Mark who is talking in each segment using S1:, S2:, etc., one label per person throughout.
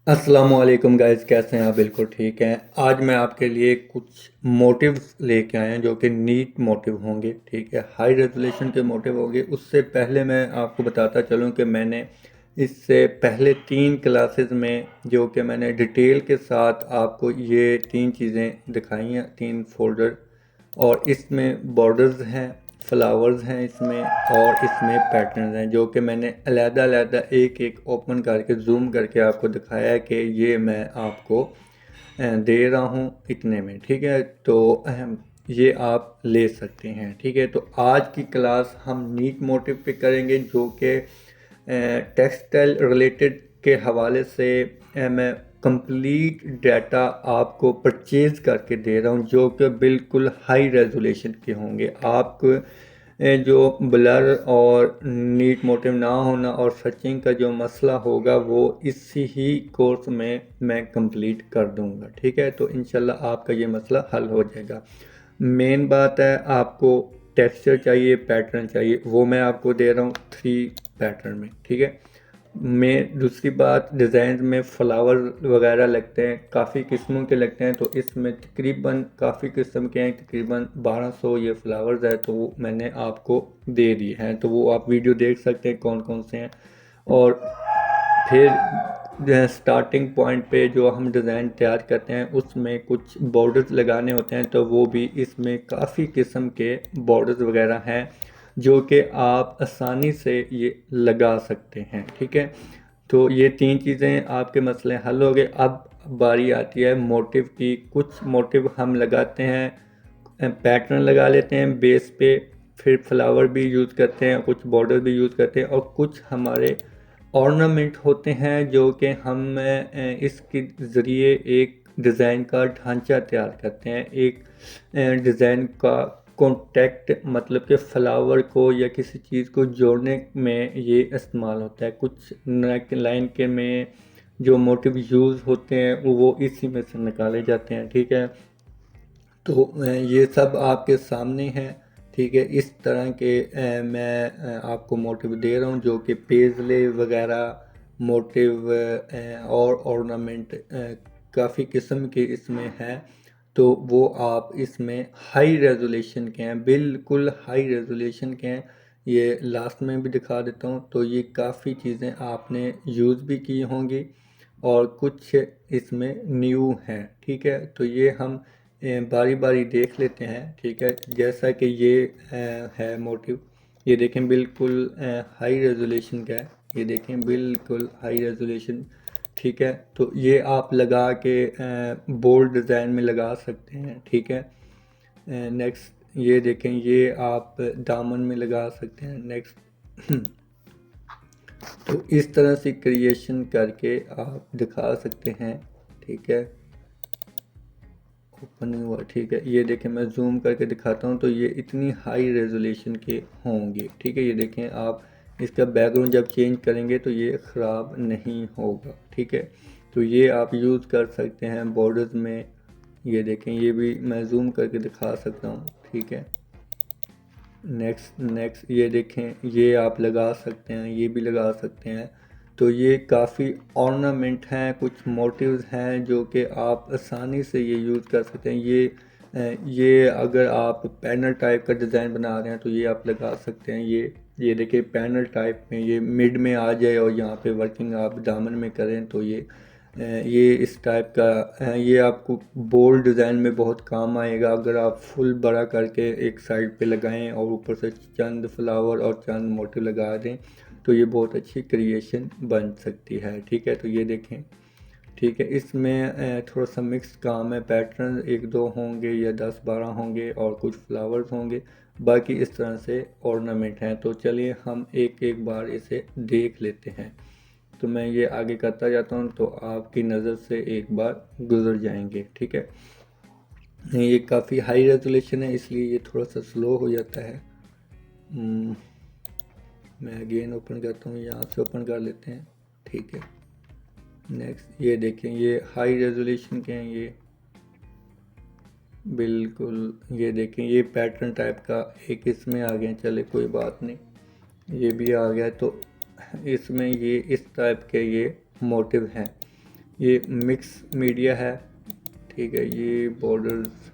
S1: अस्सलामुअलैकुम गाइस, कैसे हैं आप? बिल्कुल ठीक हैं। आज मैं आपके लिए कुछ मोटिव्स लेके आया हैं जो कि नीट मोटिव होंगे। ठीक है, हाई रेजोल्यूशन के मोटिव होंगे। उससे पहले मैं आपको बताता चलूं कि मैंने इससे पहले 3 क्लासेस में जो कि मैंने डिटेल के साथ आपको ये 3 चीज़ें दिखाई हैं, 3 फोल्डर। और इसमें बॉर्डर्स हैं, फ्लावर्स हैं इसमें, और इसमें पैटर्न्स हैं जो कि मैंने अलहदा-अलहदा एक-एक ओपन करके ज़ूम करके आपको दिखाया है कि ये मैं आपको दे रहा हूँ इतने में। ठीक है, तो ये आप ले सकते हैं। ठीक है, तो आज की क्लास हम नीट मोटिव पे करेंगे जो कि टेक्सटाइल रिलेटेड के हवाले से मैं कंप्लीट डाटा आपको परचेज़ करके दे रहा हूँ जो कि बिल्कुल हाई रेजोल्यूशन के होंगे। आप जो ब्लर और नीट मोटिव ना होना और सर्चिंग का जो मसला होगा वो इसी ही कोर्स में मैं कंप्लीट कर दूंगा। ठीक है, तो इंशाल्लाह आपका ये मसला हल हो जाएगा। मेन बात है, आपको टेक्सचर चाहिए, पैटर्न चाहिए, वो मैं आपको दे रहा हूँ 3 पैटर्न में। ठीक है, मैं दूसरी बात, डिज़ाइन में फ्लावर वगैरह लगते हैं, काफ़ी किस्मों के लगते हैं। तो इसमें तकरीबन काफ़ी किस्म के हैं, तकरीबन 1200 ये फ्लावर्स है, तो वो मैंने आपको दे दिए हैं। तो वो आप वीडियो देख सकते हैं कौन कौन से हैं। और फिर स्टार्टिंग पॉइंट पे जो हम डिज़ाइन तैयार करते हैं उसमें कुछ बॉर्डर्स लगाने होते हैं, तो वो भी इसमें काफ़ी किस्म के बॉर्डर्स वगैरह हैं जो कि आप आसानी से ये लगा सकते हैं। ठीक है, तो ये 3 चीज़ें आपके मसले हल हो गए। अब बारी आती है मोटिव की। कुछ मोटिव हम लगाते हैं, पैटर्न लगा लेते हैं बेस पे, फिर फ्लावर भी यूज़ करते हैं, कुछ बॉर्डर भी यूज़ करते हैं, और कुछ हमारे ऑर्नामेंट होते हैं जो कि हम इसके ज़रिए एक डिज़ाइन का ढांचा तैयार करते हैं। एक डिज़ाइन का कॉन्टेक्ट, मतलब कि फ्लावर को या किसी चीज़ को जोड़ने में ये इस्तेमाल होता है। कुछ नेक लाइन के में जो मोटिव यूज़ होते हैं वो इसी में से निकाले जाते हैं। ठीक है, तो ये सब आपके सामने हैं। ठीक है, इस तरह के मैं आपको मोटिव दे रहा हूँ जो कि पेजले वगैरह मोटिव और ऑर्नामेंट काफ़ी किस्म के इसमें हैं। तो वो आप इसमें हाई रेजोल्यूशन के हैं, बिल्कुल हाई रेजोल्यूशन के हैं। ये लास्ट में भी दिखा देता हूँ। तो ये काफ़ी चीज़ें आपने यूज़ भी की होंगी और कुछ इसमें न्यू हैं। ठीक है, तो ये हम बारी बारी देख लेते हैं। ठीक है, जैसा कि ये है मोटिव, ये देखें बिल्कुल हाई रेजोल्यूशन का है। ये देखें बिल्कुल हाई रेजोल्यूशन। ठीक है, तो ये आप लगा के बोल्ड डिज़ाइन में लगा सकते हैं। ठीक है, नेक्स्ट ये देखें, ये आप दामन में लगा सकते हैं। नेक्स्ट तो इस तरह से क्रिएशन करके आप दिखा सकते हैं। ठीक है, ओपन नहीं हुआ। ठीक है, ये देखें, मैं जूम करके दिखाता हूँ तो ये इतनी हाई रेजोल्यूशन के होंगे। ठीक है, ये देखें आप, इसका बैकग्राउंड जब चेंज करेंगे तो ये ख़राब नहीं होगा। ठीक है, तो ये आप यूज़ कर सकते हैं बॉर्डर्स में। ये देखें, ये भी मैं जूम करके दिखा सकता हूँ। ठीक है, नेक्स्ट नेक्स्ट ये देखें, ये आप लगा सकते हैं, ये भी लगा सकते हैं। तो ये काफ़ी ऑर्नामेंट हैं, कुछ मोटिव्स हैं जो कि आप आसानी से ये यूज़ कर सकते हैं। ये अगर आप पैनल टाइप का डिज़ाइन बना रहे हैं तो ये आप लगा सकते हैं। ये देखिए, पैनल टाइप में ये मिड में आ जाए और यहाँ पे वर्किंग आप दामन में करें तो ये इस टाइप का ये आपको बोल्ड डिज़ाइन में बहुत काम आएगा। अगर आप फुल बड़ा करके एक साइड पे लगाएं और ऊपर से चंद फ्लावर और चंद मोटिव लगा दें तो ये बहुत अच्छी क्रिएशन बन सकती है। ठीक है, तो ये देखें। ठीक है, इसमें थोड़ा सा मिक्स काम है, पैटर्न 1-2 होंगे या 10-12 होंगे और कुछ फ्लावर्स होंगे, बाकी इस तरह से ऑर्नामेंट हैं। तो चलिए हम एक एक बार इसे देख लेते हैं। तो मैं ये आगे करता जाता हूँ तो आपकी नज़र से एक बार गुजर जाएंगे। ठीक है, ये काफ़ी हाई रेजोल्यूशन है इसलिए ये थोड़ा सा स्लो हो जाता है। हम्म, मैं अगेन ओपन करता हूँ, यहाँ से ओपन कर लेते हैं। ठीक है, नेक्स्ट ये देखें, ये हाई रेजोल्यूशन के हैं ये बिल्कुल। ये देखें, ये पैटर्न टाइप का एक इसमें आ गया, चले कोई बात नहीं, ये भी आ गया। तो इसमें ये इस टाइप के ये मोटिव हैं। ये मिक्स मीडिया है, ठीक है। ये बॉर्डर्स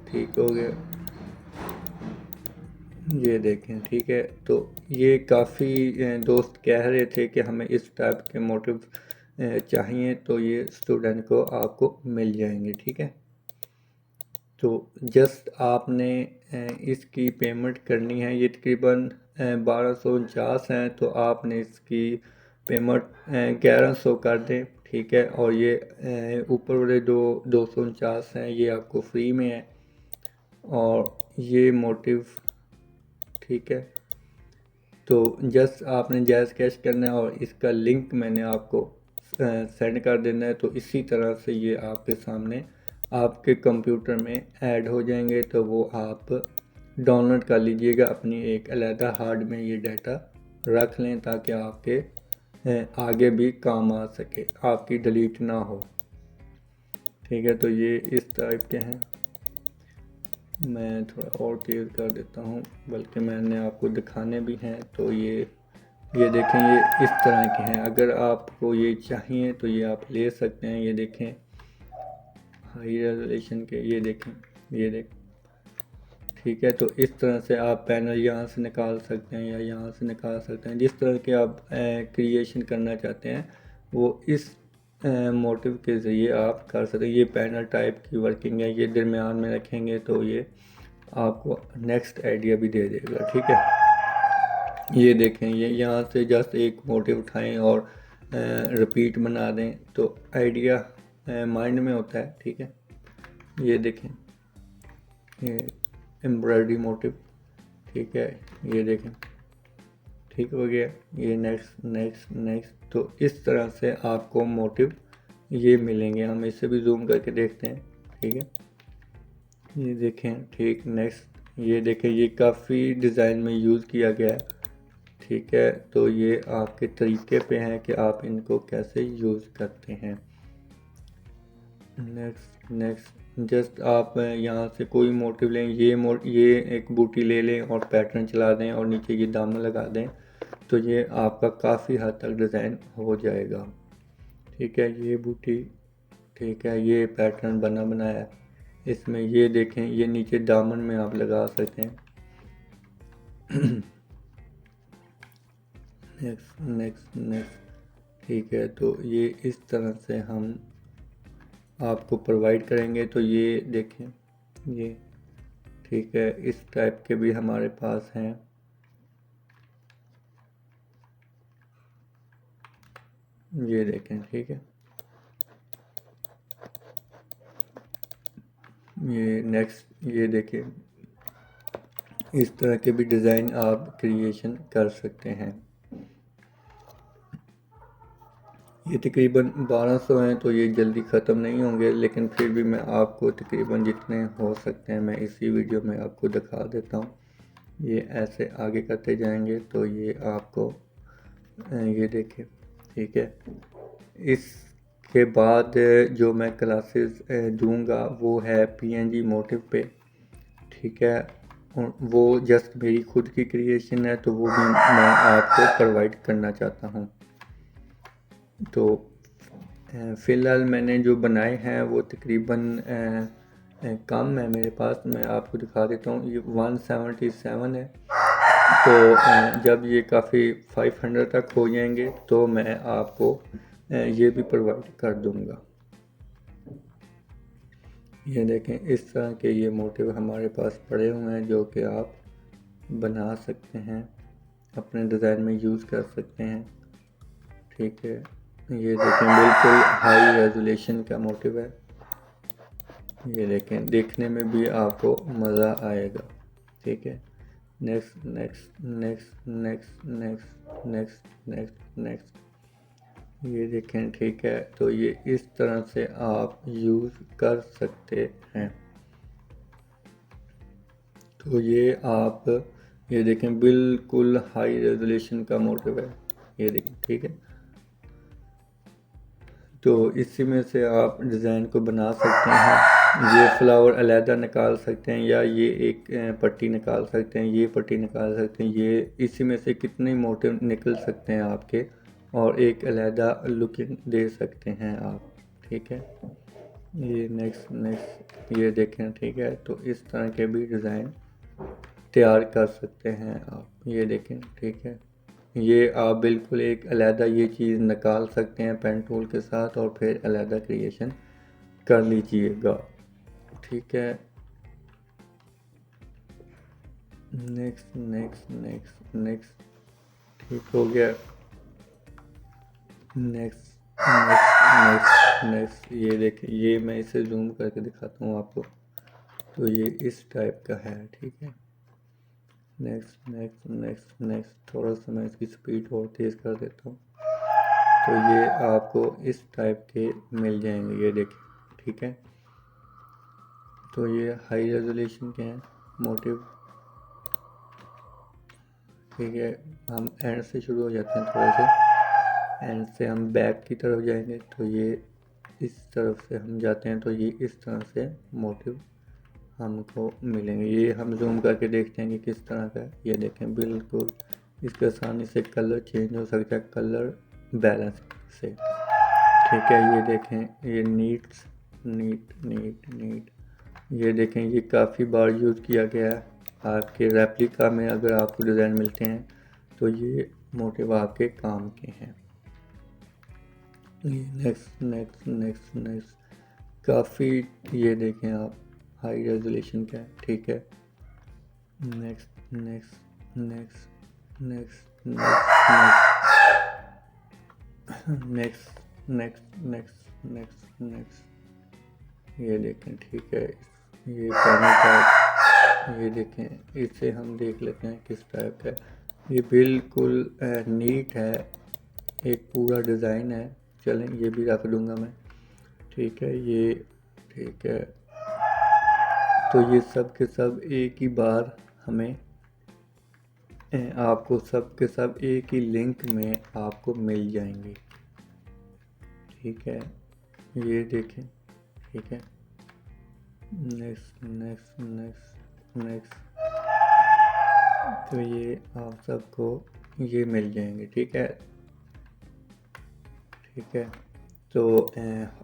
S1: ठीक हो गया, ये देखें, ठीक है। तो ये काफ़ी दोस्त कह रहे थे कि हमें इस टाइप के मोटिव चाहिए, तो ये स्टूडेंट को आपको मिल जाएंगे, ठीक है। तो जस्ट आपने इसकी पेमेंट करनी है, ये तकरीबन 1249 हैं, तो आपने इसकी पेमेंट 1100 कर दें, ठीक है। और ये ऊपर वाले 249 हैं, ये आपको फ्री में है। और ये मोटिव, ठीक है। तो जस्ट आपने जायज़ कैश करना है और इसका लिंक मैंने आपको सेंड कर देना है। तो इसी तरह से ये आपके सामने आपके कंप्यूटर में ऐड हो जाएंगे, तो वो आप डाउनलोड कर लीजिएगा अपनी एक अलहदा हार्ड में, ये डाटा रख लें ताकि आपके आगे भी काम आ सके, आपकी डिलीट ना हो, ठीक है। तो ये इस टाइप के हैं, मैं थोड़ा और क्लियर कर देता हूँ, बल्कि मैंने आपको दिखाने भी हैं। तो ये देखें, ये इस तरह के हैं। अगर आपको ये चाहिए तो ये आप ले सकते हैं। ये देखें हाई रेजोल्यूशन के, ये देखें, ये देखें, ठीक है। तो इस तरह से आप पैनल यहाँ से निकाल सकते हैं या यहाँ से निकाल सकते हैं, जिस तरह के आप क्रिएशन करना चाहते हैं वो इस मोटिव के ज़रिए आप कर सकते हैं। ये पैनल टाइप की वर्किंग है, ये दरमियान में रखेंगे तो ये आपको नेक्स्ट आइडिया भी दे देगा, ठीक है। ये देखें, ये यहाँ से जस्ट एक मोटिव उठाएं और रिपीट बना दें तो आइडिया माइंड में होता है, ठीक है। ये देखें, ये एम्ब्रॉयडरी मोटिव, ठीक है। ये देखें, ठीक हो गया। ये नेक्स्ट नेक्स्ट नेक्स्ट, तो इस तरह से आपको मोटिव ये मिलेंगे। हम इसे भी जूम करके देखते हैं, ठीक है। ये देखें, ठीक, नेक्स्ट। ये देखें, ये काफ़ी डिज़ाइन में यूज़ किया गया है, ठीक है। तो ये आपके तरीके पे है कि आप इनको कैसे यूज़ करते हैं। नेक्स्ट नेक्स्ट, जस्ट आप यहाँ से कोई मोटिव लें, ये एक बूटी ले लें और पैटर्न चला दें और नीचे ये दामन लगा दें, तो ये आपका काफ़ी हद तक डिज़ाइन हो जाएगा, ठीक है। ये बूटी, ठीक है, ये पैटर्न बना बनाया है। इसमें ये देखें, ये नीचे दामन में आप लगा सकते हैं। नेक्स्ट नेक्स्ट नेक्स्ट, ठीक है। तो ये इस तरह से हम आपको प्रोवाइड करेंगे। तो ये देखें, ये ठीक है, इस टाइप के भी हमारे पास हैं। ये देखें, ठीक है। ये नेक्स्ट, ये देखें, इस तरह के भी डिज़ाइन आप क्रिएशन कर सकते हैं। ये तकरीबन 1200 हैं, तो ये जल्दी ख़त्म नहीं होंगे, लेकिन फिर भी मैं आपको तकरीबन जितने हो सकते हैं मैं इसी वीडियो में आपको दिखा देता हूँ। ये ऐसे आगे करते जाएंगे तो ये आपको ये देखें, ठीक है। इसके बाद जो मैं क्लासेस दूंगा वो है पीएनजी मोटिव पे, ठीक है। और वो जस्ट मेरी खुद की क्रिएशन है, तो वो भी मैं आपको प्रोवाइड करना चाहता हूँ। तो फ़िलहाल मैंने जो बनाए हैं वो तकरीबन कम है मेरे पास, मैं आपको दिखा देता हूँ। ये 177 है। तो जब ये काफ़ी 500 तक हो जाएंगे तो मैं आपको ये भी प्रोवाइड कर दूँगा। ये देखें, इस तरह के ये मोटिव हमारे पास पड़े हुए हैं जो कि आप बना सकते हैं, अपने डिज़ाइन में यूज़ कर सकते हैं, ठीक है। ये देखें, बिल्कुल हाई रेजोल्यूशन का मोटिव है। ये देखें, देखने में भी आपको मज़ा आएगा, ठीक है। Next next next next next next next next, ये देखें, ठीक है। तो ये इस तरह से आप यूज़ कर सकते हैं। तो ये आप ये देखें, बिल्कुल हाई रेजोल्यूशन का मोटिव है, ये देखें, ठीक है। तो इसी में से आप डिज़ाइन को बना सकते हैं। ये फ्लावर अलहदा निकाल सकते हैं या ये एक पट्टी निकाल सकते हैं, ये पट्टी निकाल सकते हैं। ये इसी में से कितने मोटिव निकल सकते हैं आपके, और एक अलहदा लुकिंग दे सकते हैं आप। ठीक है, ये नेक्स्ट ये देखें। ठीक है, तो इस तरह के भी डिज़ाइन तैयार कर सकते हैं आप, ये देखें। ठीक है, ये आप बिल्कुल एक अलहदा ये चीज़ निकाल सकते हैं पेन टूल के साथ और फिर अलहदा क्रिएशन कर लीजिएगा। ठीक है, नेक्स्ट ठीक हो गया। नेक्स्ट ये देखिए, ये मैं इसे जूम करके दिखाता हूँ आपको। तो ये इस टाइप का है। ठीक है, नेक्स्ट थोड़ा सा मैं इसकी स्पीड और तेज़ कर देता हूँ। तो ये आपको इस टाइप के मिल जाएंगे, ये देखिए। ठीक है, तो ये हाई रेजोल्यूशन के हैं मोटिव। ठीक है, हम एंड से शुरू हो जाते हैं, थोड़े से एंड से हम बैक की तरफ जाएंगे। तो ये इस तरफ से हम जाते हैं, तो ये इस तरह से मोटिव हमको मिलेंगे। ये हम जूम करके देखते हैं कि किस तरह का है। ये देखें, बिल्कुल इसके आसानी से कलर चेंज हो सकता है, कलर बैलेंस से। ठीक है, ये देखें, ये नीट ये देखें, ये काफ़ी बार यूज़ किया गया है। आपके रेप्लिका में अगर आपको डिज़ाइन मिलते हैं तो ये मोटिव आपके काम के हैं। ये नेक्स्ट काफ़ी, ये देखें आप, हाई रेजोल्यूशन का है। ठीक है, next next next next next ये देखें। ठीक है, ये पानी का, ये देखें, इसे हम देख लेते हैं किस टाइप का है। ये बिल्कुल नीट है, एक पूरा डिज़ाइन है। चलें, ये भी रख दूंगा मैं। ठीक है, ये ठीक है, तो ये सब के सब एक ही बार हमें आपको सब के सब एक ही लिंक में आपको मिल जाएंगे। ठीक है, ये देखें। ठीक है, नेक्स्ट तो ये आप सबको ये मिल जाएंगे। ठीक है, ठीक है, तो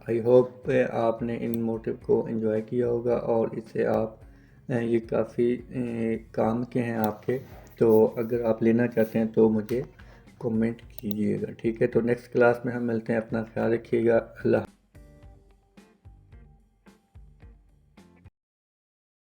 S1: आई होप आपने इन मोटिव को एंजॉय किया होगा और इससे आप ये काफ़ी काम के हैं आपके। तो अगर आप लेना चाहते हैं तो मुझे कमेंट कीजिएगा। ठीक है, तो नेक्स्ट क्लास में हम मिलते हैं। अपना ख्याल रखिएगा। अल्लाह।